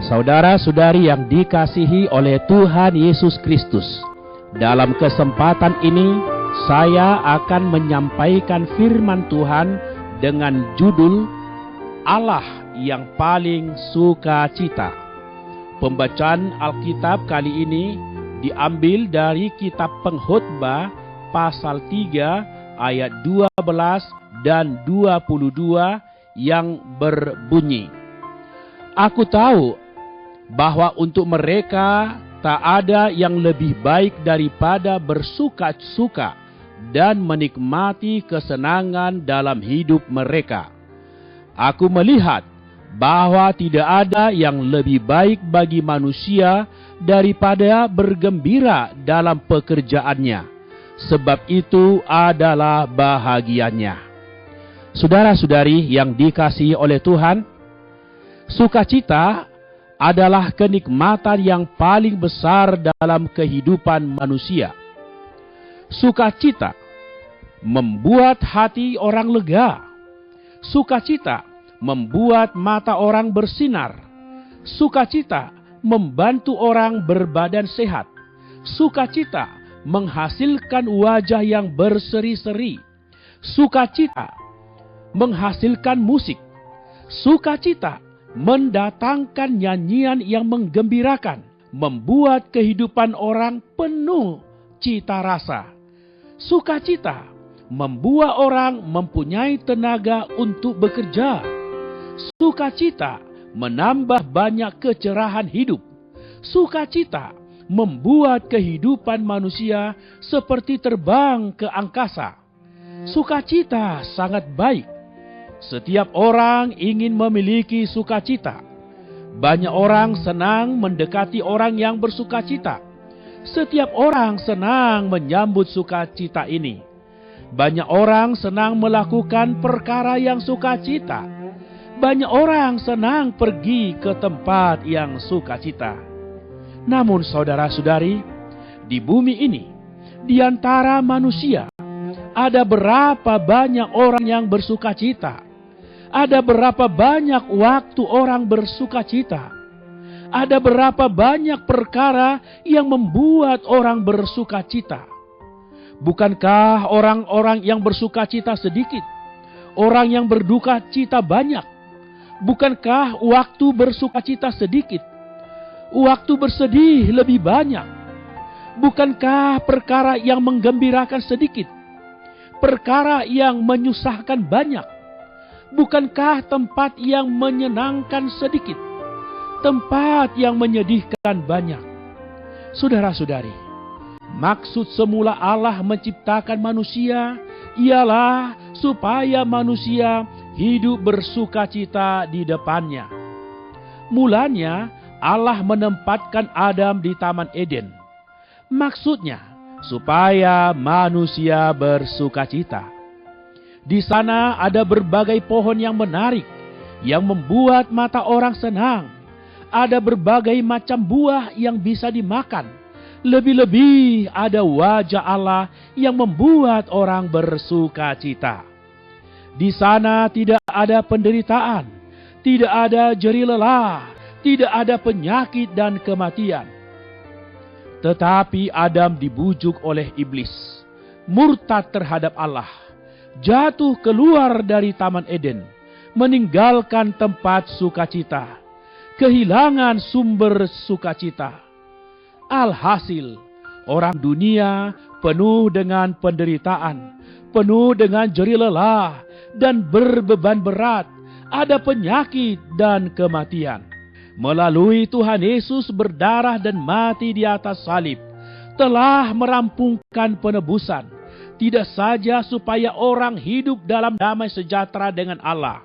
Saudara-saudari yang dikasihi oleh Tuhan Yesus Kristus, dalam kesempatan ini saya akan menyampaikan firman Tuhan dengan judul Allah yang paling sukacita. Pembacaan Alkitab kali ini diambil dari kitab Pengkhotbah pasal 3 ayat 12 dan 22 yang berbunyi, Aku tahu bahwa untuk mereka tak ada yang lebih baik daripada bersuka-suka dan menikmati kesenangan dalam hidup mereka. Aku melihat bahwa tidak ada yang lebih baik bagi manusia daripada bergembira dalam pekerjaannya, sebab itu adalah bahagianya. Saudara-saudari yang dikasihi oleh Tuhan, sukacita adalah kenikmatan yang paling besar dalam kehidupan manusia. Sukacita membuat hati orang lega. Sukacita membuat mata orang bersinar. Sukacita membantu orang berbadan sehat. Sukacita menghasilkan wajah yang berseri-seri. Sukacita menghasilkan musik. Sukacita mendatangkan nyanyian yang menggembirakan, membuat kehidupan orang penuh cita rasa. Sukacita membuat orang mempunyai tenaga untuk bekerja. Sukacita menambah banyak kecerahan hidup. Sukacita membuat kehidupan manusia seperti terbang ke angkasa. Sukacita sangat baik. Setiap orang ingin memiliki sukacita. Banyak orang senang mendekati orang yang bersukacita. Setiap orang senang menyambut sukacita ini. Banyak orang senang melakukan perkara yang sukacita. Banyak orang senang pergi ke tempat yang sukacita. Namun saudara-saudari, di bumi ini, di antara manusia, ada berapa banyak orang yang bersukacita? Ada berapa banyak waktu orang bersukacita? Ada berapa banyak perkara yang membuat orang bersukacita? Bukankah orang-orang yang bersukacita sedikit? Orang yang berduka cita banyak? Bukankah waktu bersukacita sedikit? Waktu bersedih lebih banyak? Bukankah perkara yang menggembirakan sedikit? Perkara yang menyusahkan banyak? Bukankah tempat yang menyenangkan sedikit? Tempat yang menyedihkan banyak? Saudara-saudari, maksud semula Allah menciptakan manusia ialah supaya manusia hidup bersukacita di depannya. Mulanya Allah menempatkan Adam di Taman Eden. Maksudnya supaya manusia bersukacita. Di sana ada berbagai pohon yang menarik, yang membuat mata orang senang. Ada berbagai macam buah yang bisa dimakan. Lebih-lebih ada wajah Allah yang membuat orang bersukacita. Di sana tidak ada penderitaan, tidak ada jerih lelah, tidak ada penyakit dan kematian. Tetapi Adam dibujuk oleh iblis, murtad terhadap Allah, jatuh keluar dari Taman Eden, meninggalkan tempat sukacita, kehilangan sumber sukacita. Alhasil, orang dunia penuh dengan penderitaan, penuh dengan jerih lelah, dan berbeban berat, ada penyakit dan kematian. Melalui Tuhan Yesus berdarah dan mati di atas salib, telah merampungkan penebusan, tidak saja supaya orang hidup dalam damai sejahtera dengan Allah,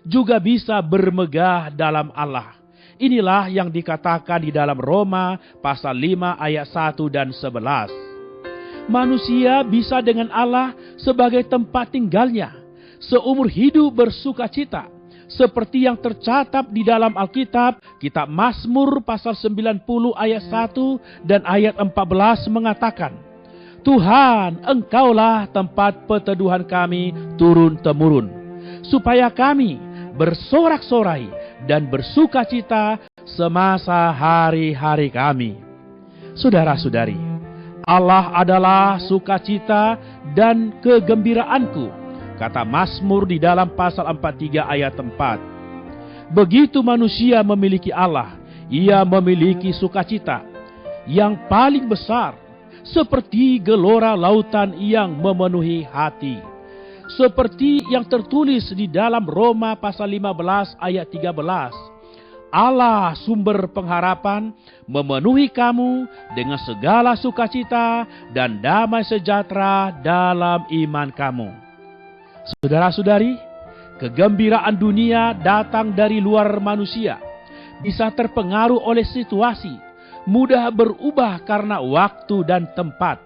juga bisa bermegah dalam Allah. Inilah yang dikatakan di dalam Roma pasal 5 ayat 1 dan 11. Manusia bisa dengan Allah sebagai tempat tinggalnya, seumur hidup bersukacita, seperti yang tercatat di dalam Alkitab, kitab Mazmur pasal 90 ayat 1 dan ayat 14 mengatakan, Tuhan, Engkaulah tempat perteduhan kami turun-temurun, supaya kami bersorak-sorai dan bersukacita semasa hari-hari kami. Saudara-saudari, Allah adalah sukacita dan kegembiraanku, kata Mazmur di dalam pasal 43 ayat 4. Begitu manusia memiliki Allah, ia memiliki sukacita yang paling besar, seperti gelora lautan yang memenuhi hati. Seperti yang tertulis di dalam Roma pasal 15 ayat 13. Allah sumber pengharapan memenuhi kamu dengan segala sukacita dan damai sejahtera dalam iman kamu. Saudara-saudari, kegembiraan dunia datang dari luar manusia, bisa terpengaruh oleh situasi, mudah berubah karena waktu dan tempat.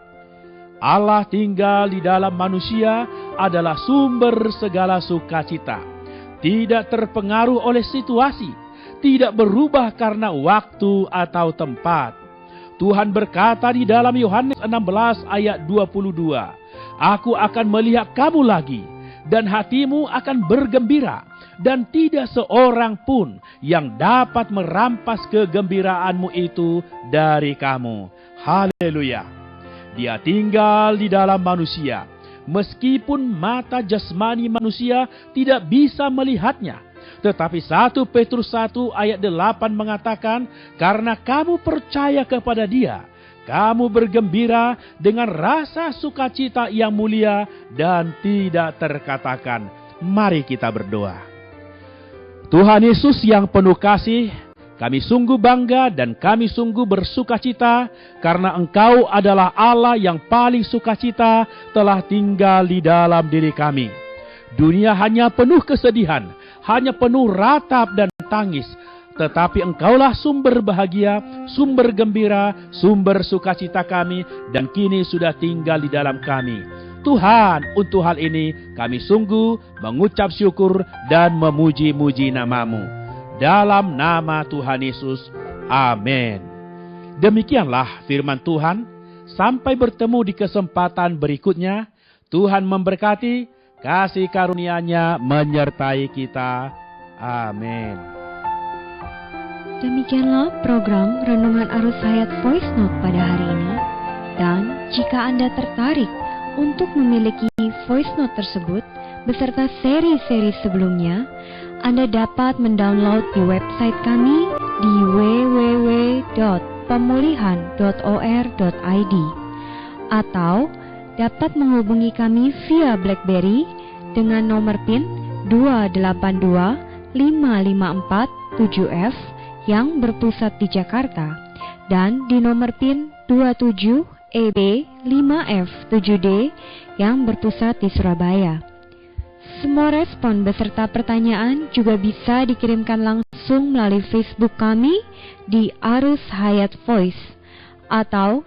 Allah tinggal di dalam manusia adalah sumber segala sukacita, tidak terpengaruh oleh situasi, tidak berubah karena waktu atau tempat. Tuhan berkata di dalam Yohanes 16 ayat 22, Aku akan melihat kamu lagi, dan hatimu akan bergembira, dan tidak seorang pun yang dapat merampas kegembiraanmu itu dari kamu. Haleluya. Dia tinggal di dalam manusia, meskipun mata jasmani manusia tidak bisa melihatnya. Tetapi 1 Petrus 1 ayat 8 mengatakan, karena kamu percaya kepada Dia, kamu bergembira dengan rasa sukacita yang mulia dan tidak terkatakan. Mari kita berdoa. Tuhan Yesus yang penuh kasih, kami sungguh bangga dan kami sungguh bersukacita karena Engkau adalah Allah yang paling sukacita telah tinggal di dalam diri kami. Dunia hanya penuh kesedihan, hanya penuh ratap dan tangis, tetapi Engkaulah sumber bahagia, sumber gembira, sumber sukacita kami, dan kini sudah tinggal di dalam kami. Tuhan, untuk hal ini kami sungguh mengucap syukur dan memuji-muji nama-Mu. Dalam nama Tuhan Yesus, amin. Demikianlah firman Tuhan. Sampai bertemu di kesempatan berikutnya. Tuhan memberkati, kasih karunia-Nya menyertai kita. Amin. Demikianlah program Renungan Arus Hayat Voice Note pada hari ini. Dan jika Anda tertarik untuk memiliki voice note tersebut beserta seri-seri sebelumnya, Anda dapat mendownload di website kami di www.pemulihan.or.id atau dapat menghubungi kami via BlackBerry dengan nomor PIN 282554-7F yang berpusat di Jakarta dan di nomor PIN 27EB5F7D yang berpusat di Surabaya. Semua respon beserta pertanyaan juga bisa dikirimkan langsung melalui Facebook kami di Arus Hayat Voice atau